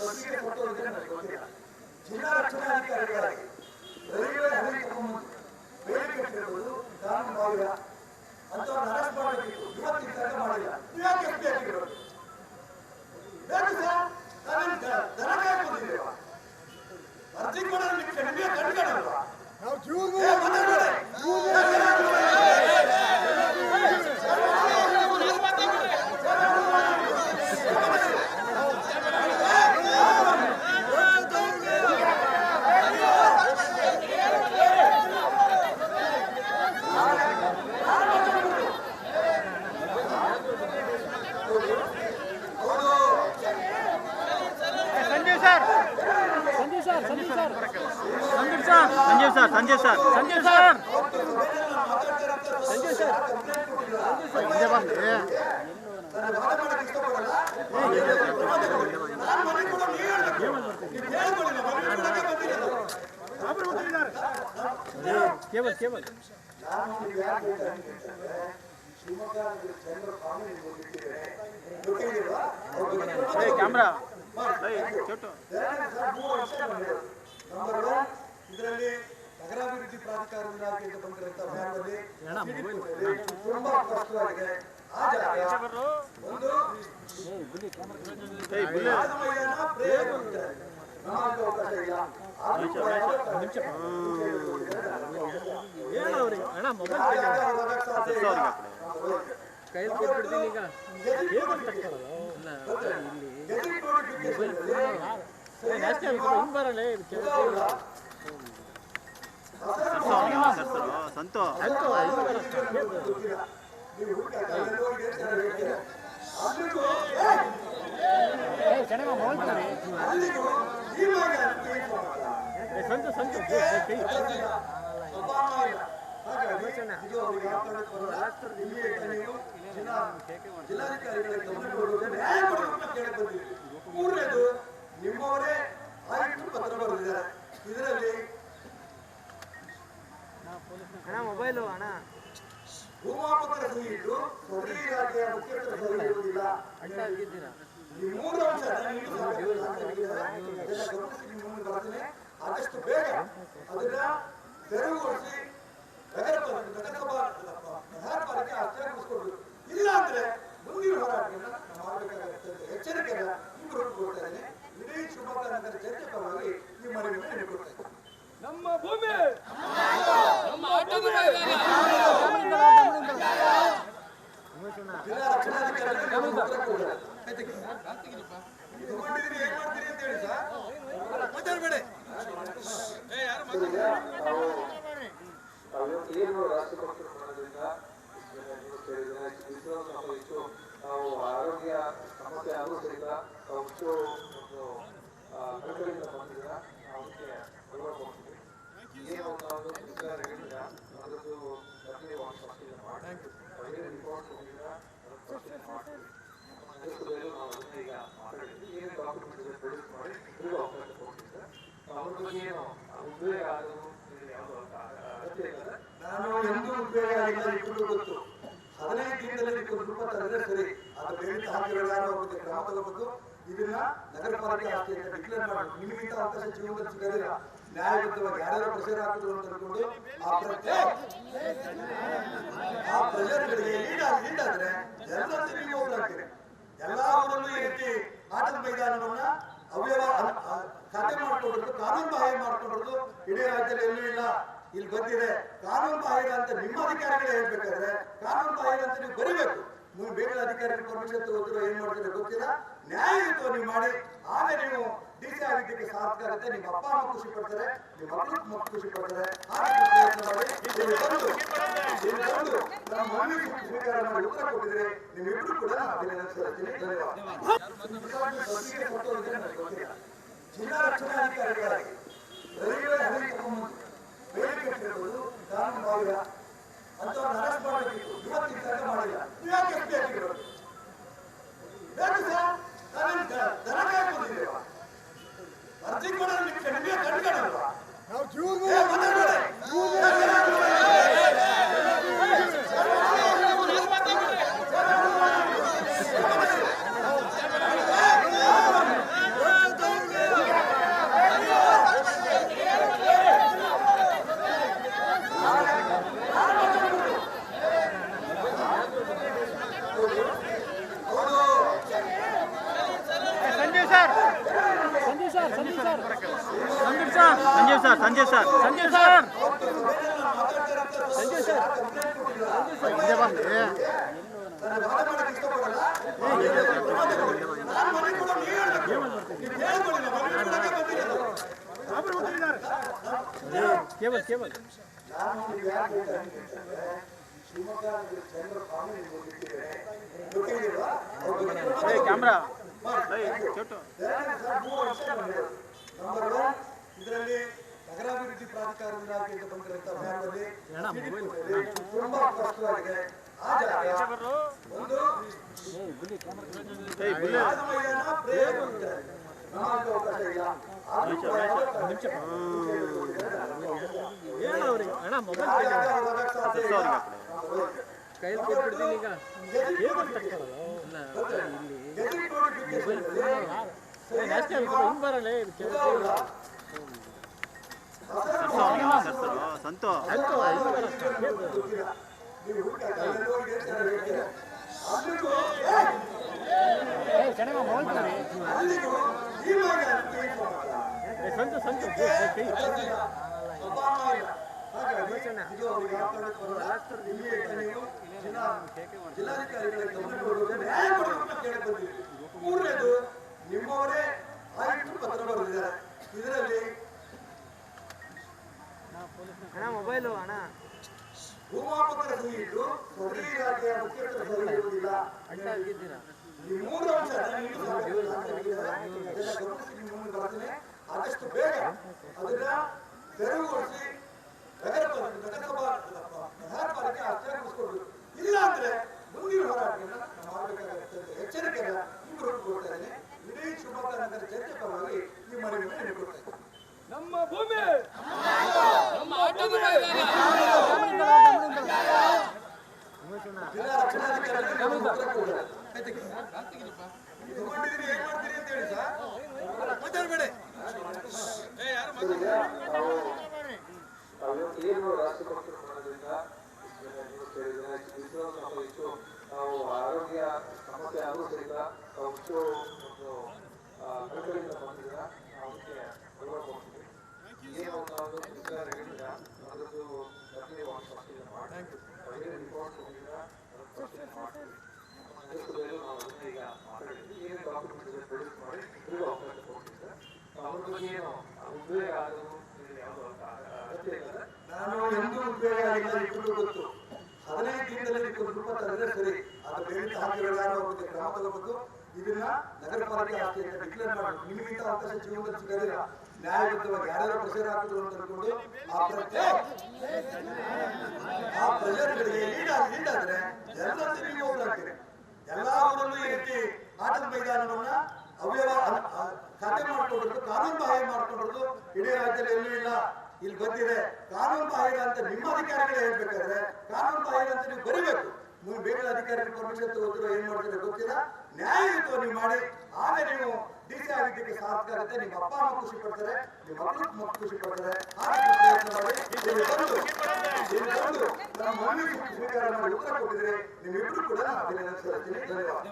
ಬಸ್ಸಿಗೆ ಕೊಟ್ಟೋದ್ರೆ ನನಗೆ ಗೊತ್ತಿಲ್ಲ. ಜಿಲ್ಲಾ ರಕ್ಷಣಾಧಿಕಾರಿಗಳಾಗಿ ರೈಲ್ವೆ ಬೇಡಿಕೆ ಕೇಳುವುದು ಕಾನೂನು ಬಾಹಿರ ಅಂತವ್ರನ್ನ ಅರೆಸ್ಟ್ ಮಾಡಬೇಕಿತ್ತು. ಇವತ್ತಿನ ತನಕ ಮಾಡಿಲ್ಲ. ಯಾಕೆ ಎಫ್ಟಿ ಹಾಕಿರೋದು ಬೇಕು ಸರ್? ನಾವೇನು ದನ ಕಾಯ್ಕೊಂಡಿದ್ದೇವಾ? ಅರ್ಜಿ ಕೊಡೋದು ನಿಮಗೆ ಕಣ್ಗಾಡಲ್ವಾ? ನಾವು संजय सर केवल कैमरा ಇದರಲ್ಲಿ ನಗರಾಭಿವೃದ್ಧಿ ಪ್ರಾಧಿಕಾರದ ಇಲಾಖೆಯಿಂದ ಬಂದಿರುವಂತಹ ವ್ಯಾಪ್ತಿಯಲ್ಲಿ ತುಂಬಾ ಕಷ್ಟವಾಗಿದೆ. ಆ ಜಾಗ ಒಂದು ಅವಕಾಶ ಇಲ್ಲ. ಸಂತೋ ಮೂರನೇದು ನಿಮ್ಮವರೇ ಆಯುಕ್ತರು ಪತ್ರ ಬರೆದಿದ್ದಾರೆ. ಇದರಲ್ಲಿ ಮೊಬೈಲು ಅಣ್ಣ ಭೂಮಾಪಕರ ಸಹಿ ಇದ್ದು ಸದರಿ ಇಲಾಖೆಯ ಮುಖ್ಯಸ್ಥರ ಸಹಿ ಇರುವುದಿಲ್ಲ. ಈ ಮೂರು ಅಂಶ ಆದಷ್ಟು ಬೇಗ ಅದನ್ನ ತೆರವುಗೊಳಿಸಿ ನಗರ ಪಾಲಿಕೆ ಹಸ್ತಾಂತರಿಸಿಕೊಡ್ಬೇಕು. ಇಲ್ಲ ಅಂದ್ರೆ ಮುಂದಿನ ಹೋರಾಟಗಳನ್ನ ನಾವು ಮಾಡಬೇಕಾಗುತ್ತೆ. ಎಚ್ಚರಿಕೆಯನ್ನ ಇಬ್ಬರು ಕೊಡ್ತಾ ಇದ್ದೇನೆ. ಇಡೀ ಶಿವಮೊಗ್ಗ ನಗರ ಚರ್ಚೆ ಪರವಾಗಿ ಈ ಮನವಿಯನ್ನು ನೀಡಿಕೊಡ್ತಾ ಇದ್ದೇನೆ. ನಮ್ಮ ಭೂಮಿ ನಮ್ಮ ಆಟದ ಜಿಲ್ಲಾ ರಕ್ಷಣಾಧಿಕಾರಿಗಳು ಉತ್ತರ ಕೊಡಲ್ಲ. ಇದು ಮಾಡಿದ್ರೆ ಏನ್ ಮಾಡ್ತೀರಿ ಅಂತ ಹೇಳಿ ಸರ್ ಮಾತಾಡ್ಬೇಡಿ. ಏನು ರಾಷ್ಟ್ರಪತಿ ಮಾಡೋದ್ರಿಂದ ನಾವು ಆರೋಗ್ಯ ಸಮಸ್ಯೆ ಆದರೂ ಸಹಿತ ಅಷ್ಟು ಒಂದು ಕಳಕಳಿಯಿಂದ ಬಂದಿಲ್ಲ. ಅದಕ್ಕೆ ಹೋಗ್ತೀವಿ. ಏನು ನಾವು ಸರ್ಕಾರ ಹೇಳಿಲ್ಲ ಅದರದ್ದು ಒಂದು ಪರಿಶೀಲನೆ ಮಾಡಿ ರಿಪೋರ್ಟ್ ಹೋಗಿಲ್ಲ ಪರಿಶೀಲನೆ ಮಾಡ್ತೀವಿ. ನಾವು ಅದನ್ನ ಈಗ ಮಾತಾಡಿದ್ವಿ. ಏನೇ ಡಾಕ್ಯುಮೆಂಟ್ ಪ್ರೊಡ್ಯೂಸ್ ಮಾಡಿ ಈಗ ಅವಕಾಶ ಕೊಡ್ತೀವಿ. ಅವ್ರ ಬಗ್ಗೆ ಏನು ಉದ್ವೇಗ ಆಗೋದು ಯಾವುದೋ ಅಗತ್ಯ ಇಲ್ಲ. ನಾನು ಎಂದೂ ಉದ್ವೇಗ ಆಗಿಲ್ಲ. ಇಬ್ಬರು ಗೊತ್ತು 15 ದಿನದಲ್ಲಿ ಸ್ವಲ್ಪ ತಂದ್ರೆ ಸರಿ. ಅದು ಬೇರೆ ಹಾಕಿರೋ ಯಾರೋ ಬಗ್ಗೆ ಕ್ರಮ ತಗೋಬೇಕು. ಇದನ್ನ ನಗರ ಪಾಲಿಕೆ ಆಸ್ತಿ ಅಂತ ಡಿಕ್ಲೇರ್ ಮಾಡಿ ನಿಮಗಿಂತ ಅವಕಾಶ ಜೀವನದಲ್ಲಿ ಸಿಗೋದಿಲ್ಲ. ನ್ಯಾಯಬದ್ಧವಾಗಿ ಯಾರ್ಯಾರು ಪ್ರೆಷರ್ ಹಾಕಿದ್ರು ಅಂತ ಅನ್ಕೊಂಡು ಆ ಪ್ರೆಷರ್ಗಳಿಗೆ ಲೀಡ್ ಆದ್ರೆ ಎಲ್ಲರೂ ನೀವು ಹೋಗ್ಲಾಗ್ತೀರಿ. ಎಲ್ಲಾ ಊರಲ್ಲೂ ಈ ರೀತಿ ಆಟದ ಮೈದಾನವನ್ನ ಖಾತೆ ಮಾಡ್ಕೊಂಡ್ರು, ಕಾನೂನು ಬಾಹ್ಯ ಮಾಡ್ಕೊಂಡ್ರು ಇಡೀ ರಾಜ್ಯದಲ್ಲಿ ಎಲ್ಲೂ ಇಲ್ಲ. ಇಲ್ಲಿ ಬಂದಿದೆ ಕಾನೂನು ಬಾಹಿರ ಅಂತ ನಿಮ್ಮ ಅಧಿಕಾರಿಗಳೇ ಹೇಳ್ಬೇಕಾದ್ರೆ ಕಾನೂನು ಬಾಹಿರ ಅಂತ ನೀವು ಬರಿಬೇಕು. ನೀವು ಬೇರೆ ಅಧಿಕಾರಿಗಳು ಪರ್ಮಿಷನ್ ತಗೋದ್ರು ಏನ್ ಮಾಡ್ತಾರೆ ಗೊತ್ತಿಲ್ಲ. ನ್ಯಾಯಯುತ ನೀವು ಮಾಡಿ ಆಗ ನೀವು ಡಿಸಿ ಆಗಿದ್ದಕ್ಕೆ ಸಾರ್ಥಕ ಆಗುತ್ತೆ. ನಿಮ್ಮ ಅಪ್ಪ ಅಮ್ಮ ಖುಷಿ ಪಡ್ತಾರೆ, ನಿಮ್ಮ ಮಕ್ಕಳು ಖುಷಿ ಪಡ್ತಾರೆ. ಪ್ರಯತ್ನ ಮಾಡಿ ನಮ್ಮ ಮನವಿ ಸ್ವೀಕಾರ ಮಾಡಿ ಉತ್ತರ ಕೊಟ್ಟಿದ್ರೆ ನಿಮ್ಮಿಬ್ರು ಕೂಡ ಅಭಿನಂದಿಸ್ತೀನಿ. ಧನ್ಯವಾದ. ಜಿಲ್ಲಾ ರಕ್ಷಣಾಧಿಕಾರಿಗಳಾಗಿ ರೈಲ್ವೆ ಬೇಡಿಕೆ ಕೇಳುವುದು ಕಾನೂನು ಬಾಹಿರ ಅಂತವ್ರನ್ನ ಅರೆಸ್ಟ್ ಮಾಡಬೇಕಿತ್ತು. ಇವತ್ತಿನ ತನಕ ಮಾಡಿಲ್ಲ. ಯಾಕೆ ಎಫ್ಟಿ ಹಾಕಿರೋದು ಬೇಕು ಸರ್? ನಾವೇನು ದನ ಕಾಯ್ಕೊಂಡಿದ್ದೇವಾ? ಅರ್ಜಿ ಕೊಡೋದು ನಿಮಗೆ ಕಣ್ಗಾಡಲ್ವಾ? Sanjeev sir Sanjeev sir Sanjeev sir ನಾನು ವಾದ ಮಾಡಕ್ಕೆ ಇಷ್ಟಪಡಲ್ಲ. ನಾನು ಮನೆಗೆ ಕೂಡ ನೀವು ಹೇಳ್ಬೇಕು. ನೀವು ಹೇಳ್ಕೊಳ್ಳಿ, ನಾನು ಮನೆಗೆ ಬಂದಿರೋದು. ಕೇಬಲ್ ಕೇಬಲ್ ನಾನು ನೀವು ಯಾಕೆ ಹೇಳ್ತೇನೆ ಶಿವಮೊಗ್ಗ ಜನರ ಕಾನೂನು ಹೋಗಿದ್ದೇನೆ ಗೊತ್ತಿದೆಯಾ? ಕ್ಯಾಮ್ರಾ ಚೋಟು ನಂಬರ್ 1 ಇದರಲ್ಲಿ ನಗರಾಭಿವೃದ್ಧಿ ಪ್ರಾಧಿಕಾರದ ಇಲಾಖೆಯಿಂದ ಬಂದಿರುವಂತಹ ಅಭಿಯಾನದಲ್ಲಿ ತುಂಬಾ ಸ್ಪಷ್ಟವಾಗಿದೆ. ಆ ಜಾಗ ಒಂದು ಆದ ಮೈದಾನ ಪ್ರೇಯರ್ ಮಾಡ್ತಾರೆ. ನಮಗೆ ಅವಕಾಶ ಇಲ್ಲ. ಆದ್ರೂ ಕೂಡ ಆ ಜಾಗ ಹೋಗಕ್ಕೆ ಸಾಧ್ಯ ಇಲ್ಲ. ಕೈಯಲ್ಲಿ ಕೊಟ್ಬಿಡ್ತೀನಿ ಈಗ ಸಂತೋ ಸಂತು ಸಂತು ಮೂರನೇದು ನಿಮ್ಮವರೇ ಆಯುಕ್ತರು ಪತ್ರ ಬರೆದಿದ್ದಾರೆ. ಇದರಲ್ಲಿ ಅಣ್ಣ ಮೊಬೈಲು ಅಣ್ಣ ಭೂಮಾಪಕರ ಸಹಿ ಇದ್ದು ಸದರಿ ಇಲಾಖೆಯ ಮುಖ್ಯಸ್ಥರ ಸಹಿ ಇರುವುದಿಲ್ಲ. ಈ ಮೂರು ಅಂಶ ಬರ್ತೇನೆ. ಆದಷ್ಟು ಬೇಗ ಅದನ್ನ ತೆರವುಗೊಳಿಸಿ ನಗರ ಪಾಲಿಕೆ ಹಸ್ತಾಂತರಿಸಿಕೊಡ್ಬೇಕು. ಇಲ್ಲ ಅಂದ್ರೆ ಮುಂದಿನ ಹೋರಾಟಗಳನ್ನ ನಾವು ಮಾಡಬೇಕಾಗುತ್ತೆ. ಎಚ್ಚರಿಕೆಯನ್ನ ಇಬ್ಬರು ಕೊಡ್ತಾ ಇದ್ದೇನೆ. ಇಡೀ ಶಿವಮೊಗ್ಗ ನಗರ ಜನತೆ ಪರವಾಗಿ ಈ ಮನವಿಯನ್ನು ನೀಡಿಕೊಡ್ತಾ ಇದ್ದೇನೆ. ನಮ್ಮ ಭೂಮಿ ನಮ್ಮ ಆಟದ ಮೈದಾನ ಜಿಲ್ಲಾ ರಕ್ಷಣಾಧಿಕಾರಿಗಳು ಉತ್ತರ ಕೊಡಲ್ಲ. ತಗೊಂಡಿದ್ದೀನಿ ಏನ್ ಮಾಡ್ತೀರಿ ಅಂತ ಹೇಳಿ ಸರ್ ಮಾತಾಡ್ಬೇಡಿ. ಏನು ರಾಷ್ಟ್ರಪತಿಗಳು ಮಾಡೋದ್ರಿಂದ ಹೆಚ್ಚು ನಾವು ಆರೋಗ್ಯ ಸಮಸ್ಯೆ ಆದರೂ ಸಹಿತ ಹೆಚ್ಚು ಒಂದು ಕಳಕಳಿಯಿಂದ ಬಂದಿದ್ದೀರ. ಅದಕ್ಕೆ ಹೋಗ್ತೀವಿ. ಏನು ನಾವು ಹೇಳಿದ ಅದರದ್ದು ಸ್ಪಷ್ಟನೆ ಮಾಡಿ ರಿಪೋರ್ಟ್ ಹೋಗಿದ್ದೀರಾ ಸ್ಪಷ್ಟನೆ ಮಾಡ್ತೀವಿ. ನಾವು ಅದನ್ನ ಈಗ ಮಾತಾಡಿದ್ವಿ. ಏನು ಡಾಕ್ಯುಮೆಂಟ್ಸ್ ಪ್ರೊಡ್ಯೂಸ್ ಮಾಡಿ ಇದು ಅವಕಾಶ ಕೊಡ್ತೀವಿ. ಅದ್ರ ಬಗ್ಗೆ ಏನು ಉದ್ವೇಗ ಆಗೋದು ನಾನು ಎಂದೂ ಉದ್ವೇಗ ಆಗಿಲ್ಲ. ಇಬ್ಬರು ಗೊತ್ತು 15 ದಿನದಲ್ಲಿ ರೂಪಾಯಿ ತಂದ್ರೆ ಸರಿ. ಅದು ಬೇರೆ ಹಾಕಿರೋ ಯಾರೋ ಬಗ್ಗೆ ಕ್ರಮ ತಗೋಬೇಕು. ಇದನ್ನ ನಗರ ಪಾಲಿಕೆ ಆಸ್ತಿ ಅಂತ ಡಿಕ್ಲೇರ್ ಮಾಡಬೇಕು. ನಿಮಗಿಂತ ಅವಕಾಶ ಜೀವನದಲ್ಲಿ ಸಿಗೋದಿಲ್ಲ. ನ್ಯಾಯಬದ್ಧವಾಗಿ ಯಾರ್ಯಾರು ಪ್ರೆಷರ್ ಹಾಕಿದ್ರು ಅಂತ ಅನ್ಕೊಂಡು ಆ ಪ್ರೆಷರ್ಗಳಿಗೆ ಈಡಾದ್ರೆ ಎಲ್ಲ ನೀವು ಹೋಗ್ಲಾಗ್ತೀರಿ. ಎಲ್ಲಾ ಊರಲ್ಲೂ ಈ ರೀತಿ ಆಟದ ಮೈದಾನವನ್ನ ಖಾತೆ ಮಾಡ್ಕೊಂಡ್ರು, ಕಾನೂನು ಬಾಹ್ಯ ಮಾಡ್ಕೊಂಡ್ರು ಇಡೀ ರಾಜ್ಯದಲ್ಲಿ ಎಲ್ಲೂ ಇಲ್ಲ. ಇಲ್ಲಿ ಬಂದಿದೆ ಕಾನೂನು ಬಾಹಿರ ಅಂತ ನಿಮ್ಮ ಅಧಿಕಾರಿಗಳೇ ಹೇಳ್ಬೇಕಾದ್ರೆ ಕಾನೂನು ಬಾಹಿರ ಅಂತ ನೀವು ಬರೀಬೇಕು. ನೀವು ಬೇರೆ ಅಧಿಕಾರಿಗಳು ಪರ್ಮಿಷನ್ ತಗೋತಿರೋ ಏನ್ ಮಾಡ್ತೀರೋ ಗೊತ್ತಿಲ್ಲ. ನ್ಯಾಯಯುತ ನೀವು ಮಾಡಿ ಆಗ ನೀವು ಡಿಸಿ ಆಗಿದ್ದಕ್ಕೆ ಸಾರ್ಥಕ ಆಗುತ್ತೆ. ನಿಮ್ಮ ಅಪ್ಪ ಅಮ್ಮ ಖುಷಿ ಪಡ್ತಾರೆ, ನಿಮ್ಮ ಮಕ್ಕಳು ಖುಷಿ ಪಡ್ತಾರೆ. ಹಾಗೆ ಪ್ರಯತ್ನ ಮಾಡಿ ನಮ್ಮ ಮನವಿ ಸ್ವೀಕಾರ ಮಾಡಿ ಉತ್ತರ ಕೊಟ್ಟಿದ್ರೆ ನಿಮ್ಮಿಬ್ರು ಕೂಡ ಅಭಿನಂದಿಸ್ತೀನಿ. ಧನ್ಯವಾದ.